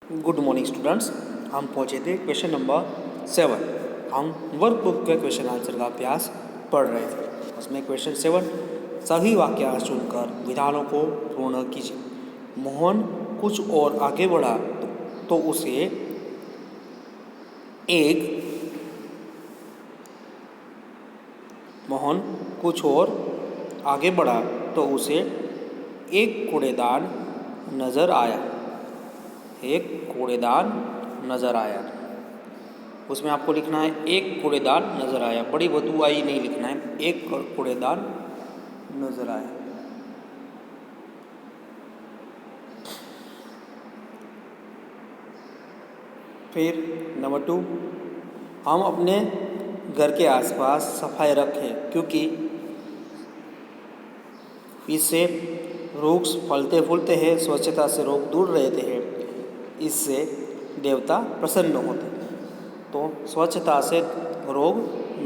Good morning students. हम पहुंचे थे क्वेश्चन नंबर 7। हम वर्कबुक के क्वेश्चन आंसर का अभ्यास पढ़ रहे थे। उसमें क्वेश्चन 7, सभी वाक्यांश चुनकर विधानों को पूर्ण कीजिए। मोहन कुछ और आगे बढ़ा तो उसे एक मोहन कुछ और आगे बढ़ा तो उसे एक कूड़ेदान नजर आया। एक कूड़ेदान नजर आया। उसमें आपको लिखना है एक कूड़ेदान नजर आया, बड़ी बदुआई नहीं लिखना है, एक कूड़ेदान नजर आया। फिर नंबर 2, हम अपने घर के आसपास सफाई रखें क्योंकि इससे रोग फलते फूलते हैं, स्वच्छता से रोग दूर रहते हैं, इससे देवता प्रसन्न होते हैं। तो स्वच्छता से रोग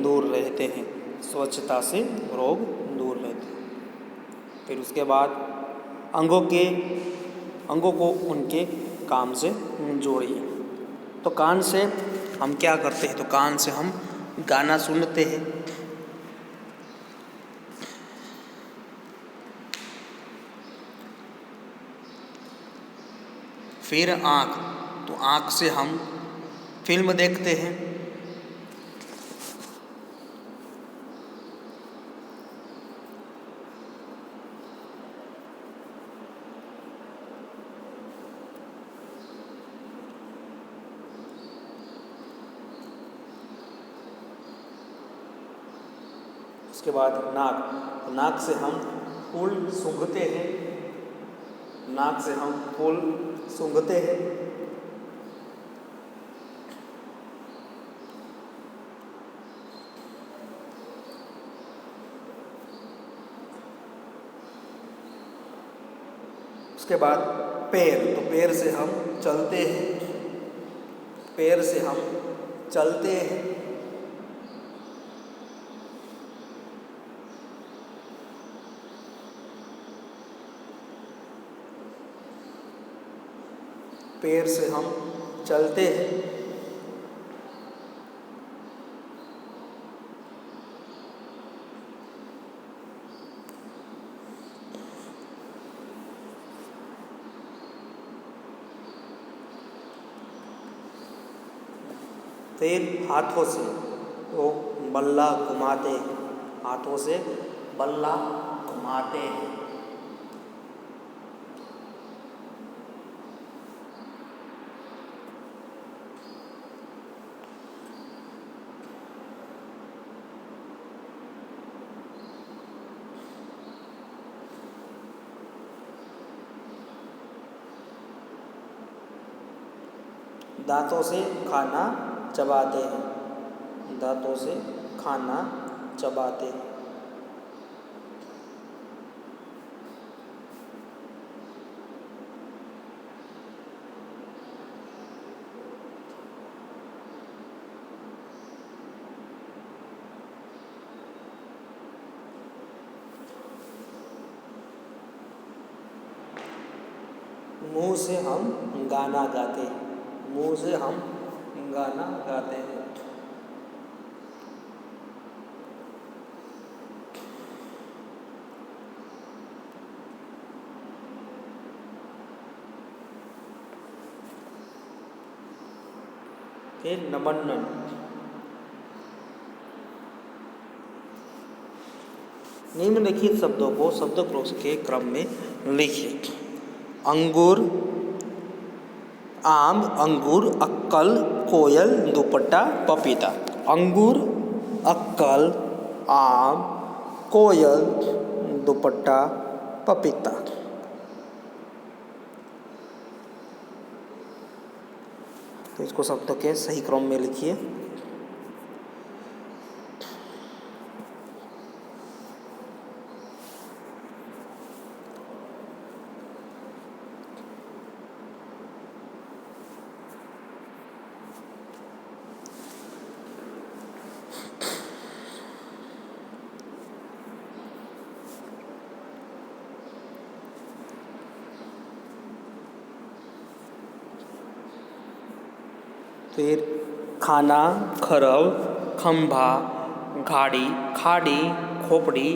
दूर रहते हैं, स्वच्छता से रोग दूर रहते हैं। फिर उसके बाद अंगों को उनके काम से जोड़िए। तो कान से हम क्या करते हैं? तो कान से हम गाना सुनते हैं। फिर आँख, तो आँख से हम फिल्म देखते हैं। उसके बाद नाक, तो नाक से हम फूल सूंघते हैं। नाक से हम फूल सूंघते हैं। उसके बाद पैर, तो पैर से हम चलते हैं। पैर से हम चलते हैं। पैर से हम चलते हैं। फिर हाथों से वो बल्ला घुमाते हैं। हाथों से बल्ला घुमाते हैं। दांतों से खाना चबाते हैं। दांतों से खाना चबाते हैं। मुंह से हम गाना गाते हैं। मुंह से हम गाना गाते हैं। फिर नंबर 9, निम्नलिखित शब्दों को शब्दकोश के क्रम में लिखिए। अंगूर, आम, अंगूर, अक्कल, कोयल, दुपट्टा, पपीता। अंगूर, अक्कल, आम, कोयल, दुपट्टा, पपीता। तो इसको शब्दों के सही क्रम में लिखिए। फिर खाना, खरल, खंभा, घाड़ी, खाड़ी, खोपड़ी,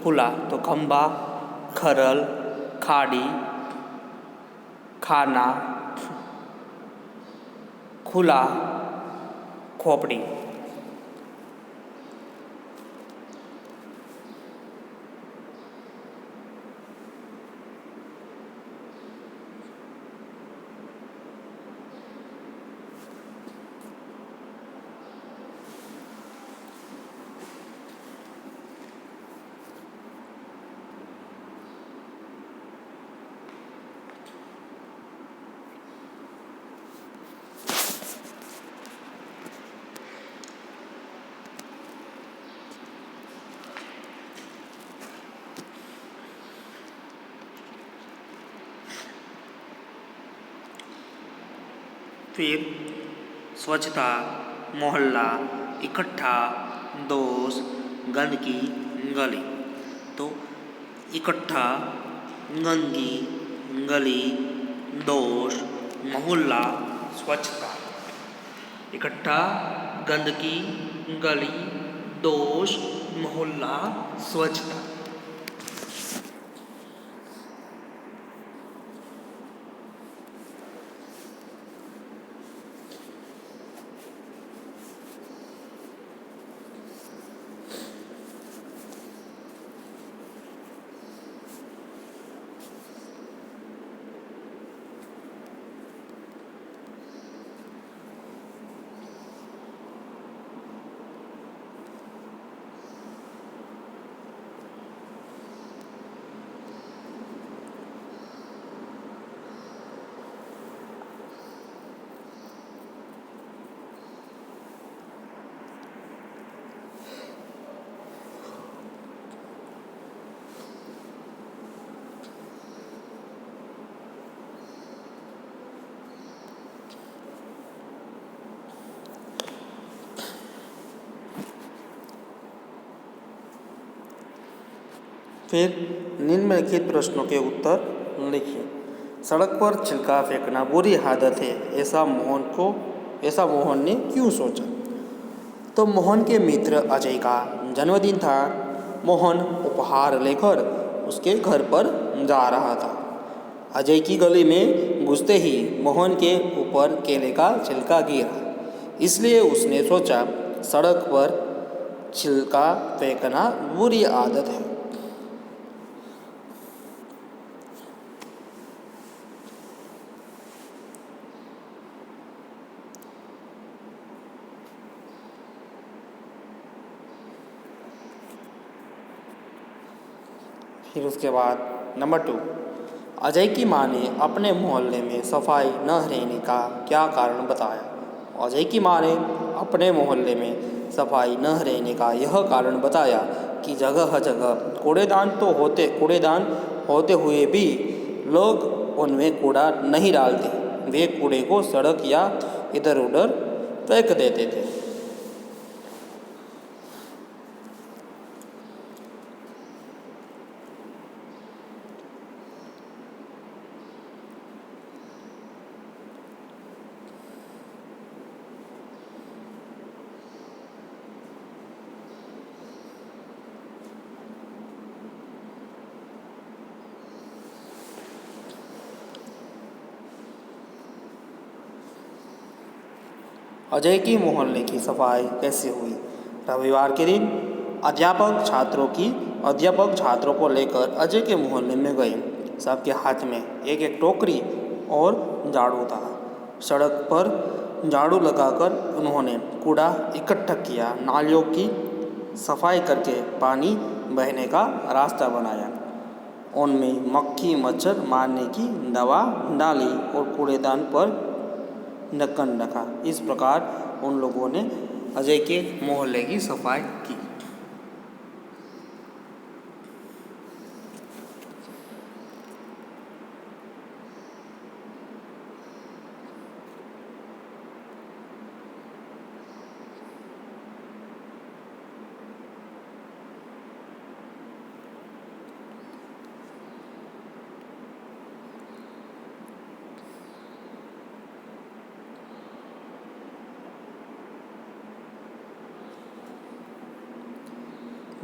खुला। तो खंभा, खरल, खाड़ी, खाना, खुला, खोपड़ी। फिर स्वच्छता, मोहल्ला, इकट्ठा, दोष, गंदगी, गली। तो इकट्ठा, गंदगी, गली, दोष, मोहल्ला, स्वच्छता। इकट्ठा, गंदगी, गली, दोष, मोहल्ला, स्वच्छता। फिर निम्नलिखित प्रश्नों के उत्तर लिखिए। सड़क पर छिलका फेंकना बुरी आदत है, ऐसा मोहन ने क्यों सोचा? तो मोहन के मित्र अजय का जन्मदिन था। मोहन उपहार लेकर उसके घर पर जा रहा था। अजय की गली में घुसते ही मोहन के ऊपर केले का छिलका गिरा। इसलिए उसने सोचा, सड़क पर छिलका फेंकना बुरी आदत है। फिर उसके बाद नंबर 2, अजय की माँ ने अपने मोहल्ले में सफाई न रहने का क्या कारण बताया? अजय की माँ ने अपने मोहल्ले में सफाई न रहने का यह कारण बताया कि जगह जगह कूड़ेदान होते हुए भी लोग उनमें कूड़ा नहीं डालते। वे कूड़े को सड़क या इधर उधर फेंक देते थे। अजय की मोहल्ले की सफाई कैसे हुई? रविवार के दिन अध्यापक छात्रों को लेकर अजय के मोहल्ले में गए। सबके हाथ में एक एक टोकरी और झाड़ू था। सड़क पर झाड़ू लगाकर उन्होंने कूड़ा इकट्ठा किया, नालियों की सफाई करके पानी बहने का रास्ता बनाया, उनमें मक्खी मच्छर मारने की दवा डाली और कूड़ेदान पर ढक्कन रखा। इस प्रकार उन लोगों ने अजय के मोहल्ले की सफाई की।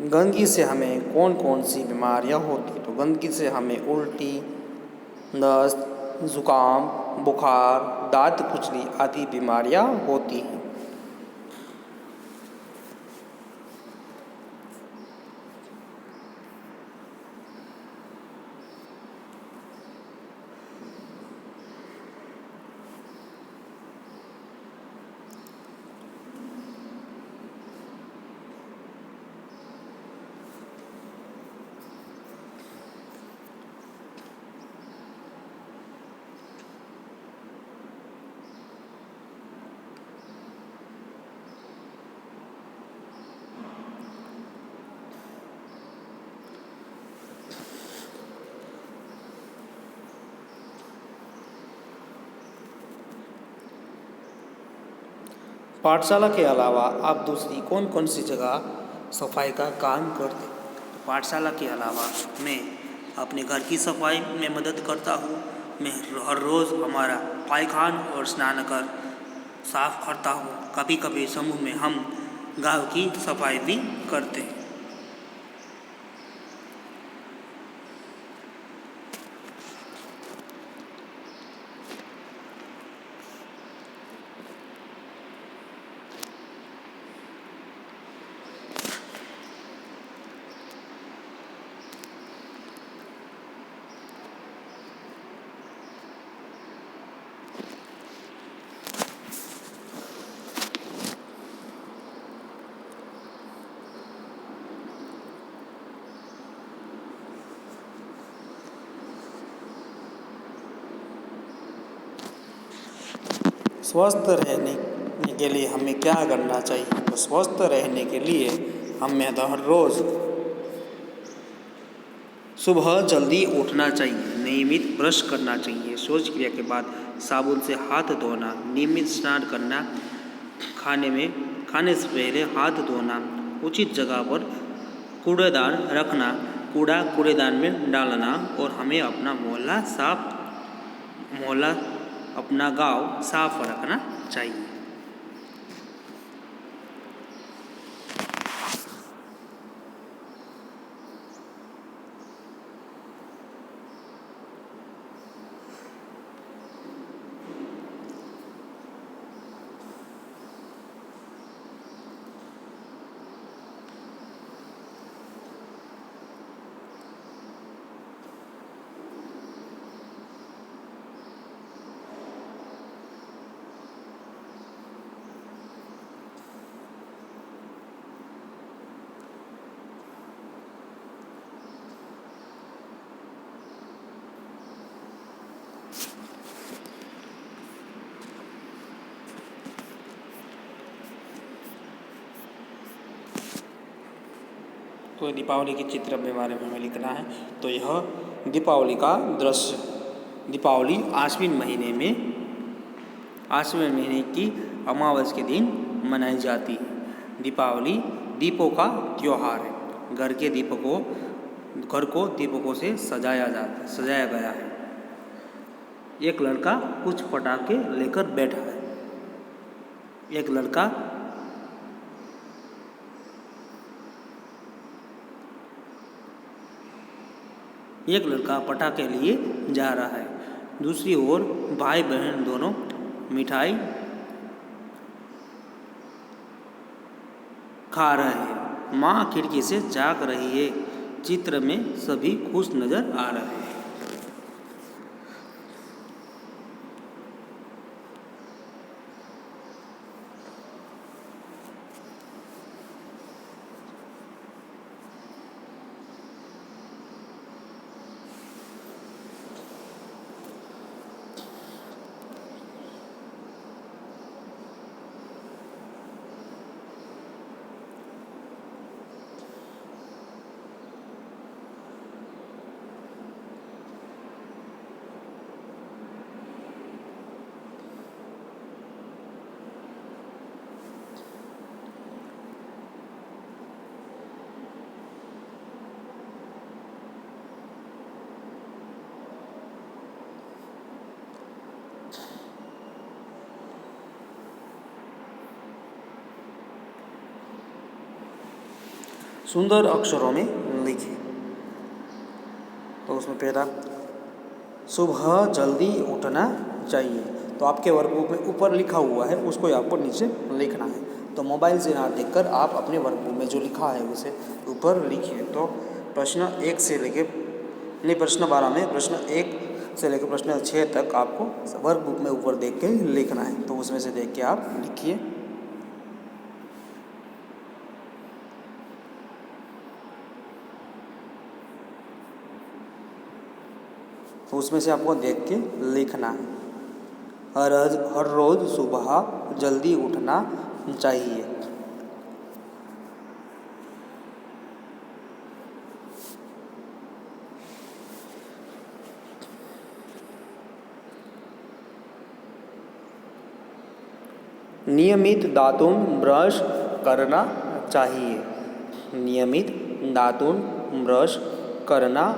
गंदगी से हमें कौन कौन सी बीमारियां होती? तो गंदगी से हमें उल्टी, दस्त, जुकाम, बुखार, दांत खुजली आदि बीमारियां होती हैं। पाठशाला के अलावा आप दूसरी कौन कौन सी जगह सफाई का काम करते? पाठशाला के अलावा मैं अपने घर की सफाई में मदद करता हूँ। मैं हर रोज़ हमारा पायखान और स्नानघर साफ करता हूँ। कभी कभी समूह में हम गांव की सफाई भी करते हैं। स्वस्थ रहने के लिए हमें क्या करना चाहिए? तो स्वस्थ रहने के लिए हमें हर रोज़ सुबह जल्दी उठना चाहिए, नियमित ब्रश करना चाहिए, शौच क्रिया के बाद साबुन से हाथ धोना, नियमित स्नान करना, खाने से पहले हाथ धोना, उचित जगह पर कूड़ेदान रखना, कूड़ा कूड़ेदान में डालना और हमें अपना मोहल्ला अपना गांव साफ रखना चाहिए। तो दीपावली के चित्र के बारे में हमें लिखना है। तो यह दीपावली का दृश्य, दीपावली आश्विन महीने की अमावस के दिन मनाई जाती है। दीपावली दीपों का त्योहार है। घर को दीपकों से सजाया गया है। एक लड़का कुछ पटाखे लेकर बैठा है। एक लड़का पटाखे लिए जा रहा है। दूसरी ओर भाई बहन दोनों मिठाई खा रहे हैं। माँ खिड़की से झांक रही है। चित्र में सभी खुश नजर आ रहे हैं। सुंदर अक्षरों में लिखें। तो उसमें पहला, सुबह जल्दी उठना चाहिए। तो आपके वर्कबुक में ऊपर लिखा हुआ है, उसको ही आपको नीचे लिखना है। तो मोबाइल से ना देखकर आप अपने वर्कबुक में जो लिखा है उसे ऊपर लिखिए। तो प्रश्न 1 से लेके नहीं, प्रश्न 12 में प्रश्न 1 से लेकर प्रश्न 6 तक आपको वर्कबुक में ऊपर देख के लिखना है। तो उसमें से देख के आप लिखिए। तो उसमें से आपको देख के लिखना है। हर रोज़ सुबह जल्दी उठना चाहिए। नियमित दातुन ब्रश करना चाहिए। नियमित दातुन ब्रश करना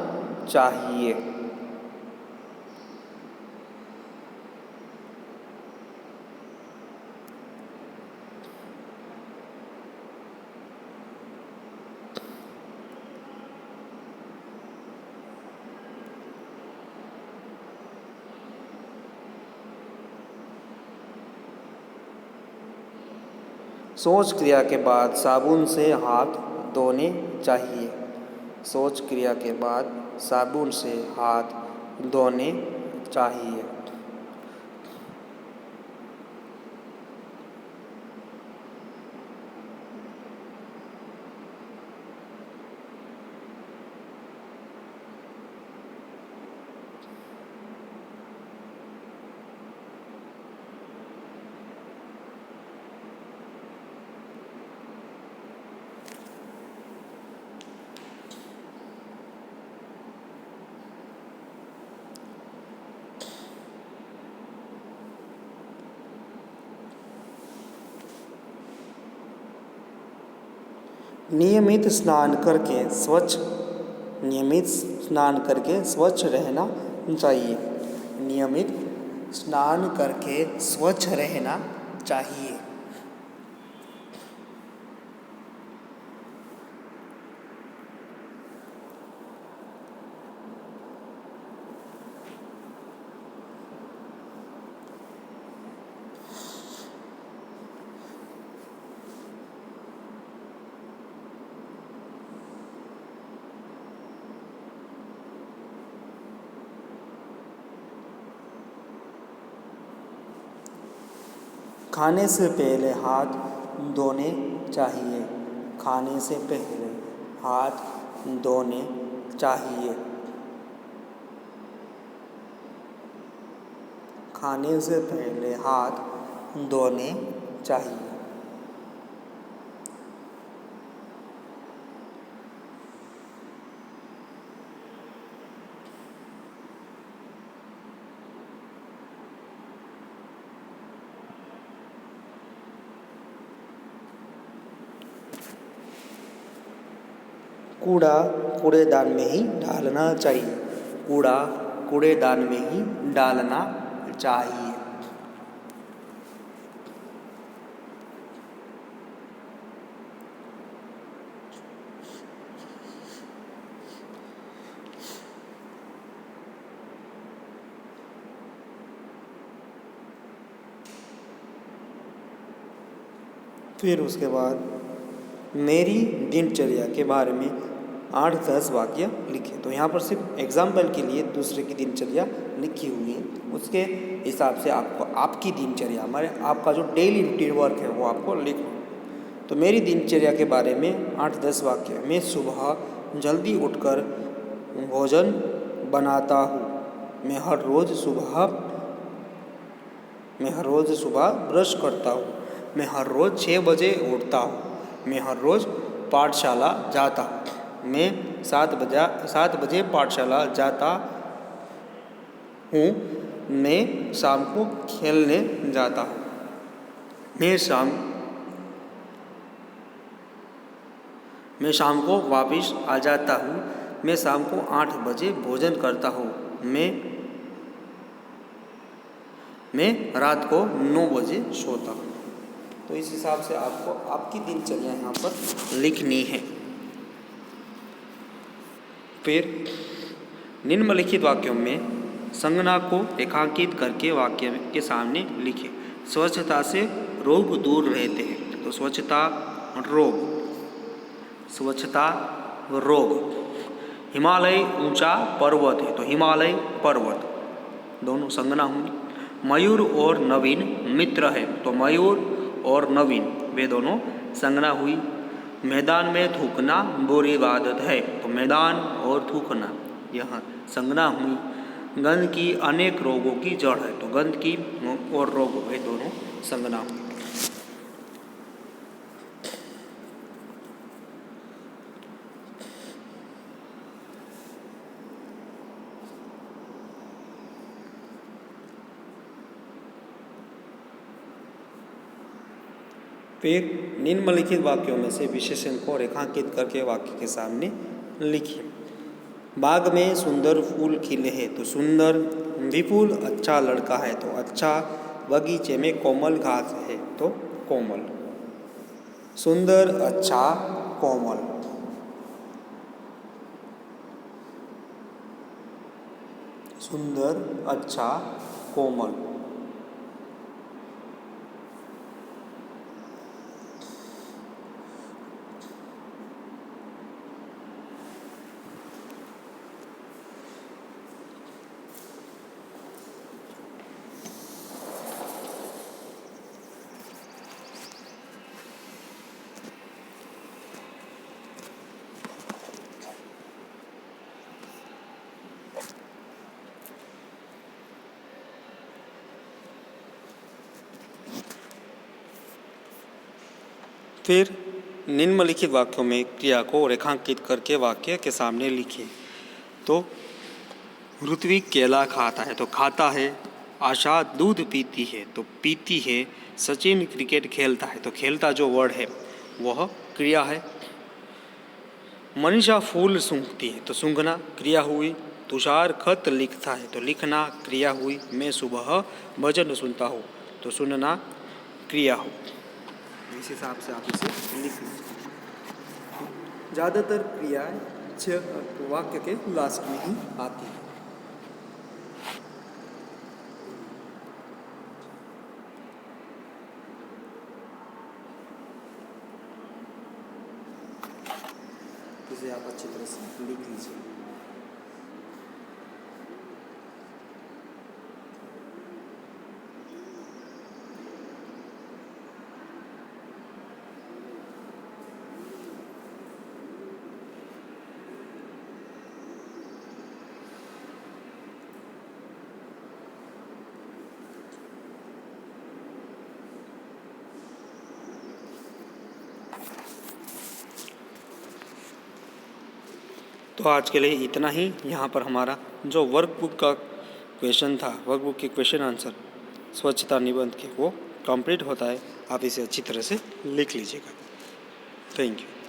चाहिए। शौच क्रिया के बाद साबुन से हाथ धोने चाहिए। शौच क्रिया के बाद साबुन से हाथ धोने चाहिए। नियमित स्नान करके स्वच्छ रहना चाहिए। नियमित स्नान करके स्वच्छ रहना चाहिए। खाने से पहले हाथ धोने चाहिए। खाने से पहले हाथ धोने चाहिए। खाने से पहले हाथ धोने चाहिए। कूड़ा कूड़ेदान में ही डालना चाहिए। कूड़ा कूड़ेदान में ही डालना चाहिए। फिर उसके बाद मेरी दिनचर्या के बारे में 8-10 वाक्य लिखे। तो यहाँ पर सिर्फ एग्जाम्पल के लिए दूसरे की दिनचर्या लिखी हुई है, उसके हिसाब से आपको आपकी दिनचर्या आपका जो डेली रूटीन वर्क है वो आपको लिखना है। तो मेरी दिनचर्या के बारे में 8-10 वाक्य। मैं सुबह जल्दी उठकर भोजन बनाता हूँ। मैं हर रोज़ सुबह ब्रश करता हूँ। मैं हर रोज़ 6 बजे उठता हूँ। मैं हर रोज़ पाठशाला जाता हूँ। मैं 7 बजे पाठशाला जाता हूँ। मैं शाम को खेलने जाता हूँ। मैं शाम को वापस आ जाता हूँ। मैं शाम को 8 बजे भोजन करता हूँ। मैं रात को 9 बजे सोता हूँ। तो इस हिसाब से आपको आपकी दिनचर्या यहाँ पर लिखनी है। फिर निम्नलिखित वाक्यों में संज्ञा को रेखांकित करके वाक्य के सामने लिखें। स्वच्छता से रोग दूर रहते हैं, तो स्वच्छता रोग, स्वच्छता रोग। हिमालय ऊंचा पर्वत है, तो हिमालय पर्वत, दोनों संज्ञा हुई। मयूर और नवीन मित्र है, तो मयूर और नवीन वे दोनों संज्ञा हुई। मैदान में थूकना बुरी आदत है, तो मैदान और थूकना यह संज्ञा हुई। गंदगी अनेक रोगों की जड़ है, तो गंदगी और रोग वे दोनों संज्ञा हुई। फिर निम्नलिखित वाक्यों में से विशेषण को रेखांकित करके वाक्य के सामने लिखिए। बाग में सुंदर फूल खिले हैं, तो सुंदर। विपुल अच्छा लड़का है, तो अच्छा। बगीचे में कोमल घास है, तो कोमल। सुंदर, अच्छा, कोमल। सुंदर, अच्छा, कोमल। फिर निम्नलिखित वाक्यों में क्रिया को रेखांकित करके वाक्य के सामने लिखिए। तो ऋत्विक केला खाता है, तो खाता है। आशा दूध पीती है, तो पीती है। सचिन क्रिकेट खेलता है, तो खेलता जो वर्ड है वह क्रिया है। मनीषा फूल सूंघती है, तो सूंघना क्रिया हुई। तुषार खत लिखता है, तो लिखना क्रिया हुई। मैं सुबह भजन सुनता हूँ, तो सुनना क्रिया हो। इस हिसाब से आप इसे लिख लीजिए। ज़्यादातर क्रियाएं वाक्य के लास्ट में ही आती है। इसे आप अच्छी तरह से लिख लीजिए। तो आज के लिए इतना ही। यहाँ पर हमारा जो वर्कबुक का क्वेश्चन था, वर्कबुक के क्वेश्चन आंसर स्वच्छता निबंध के, वो कंप्लीट होता है। आप इसे अच्छी तरह से लिख लीजिएगा। Thank you.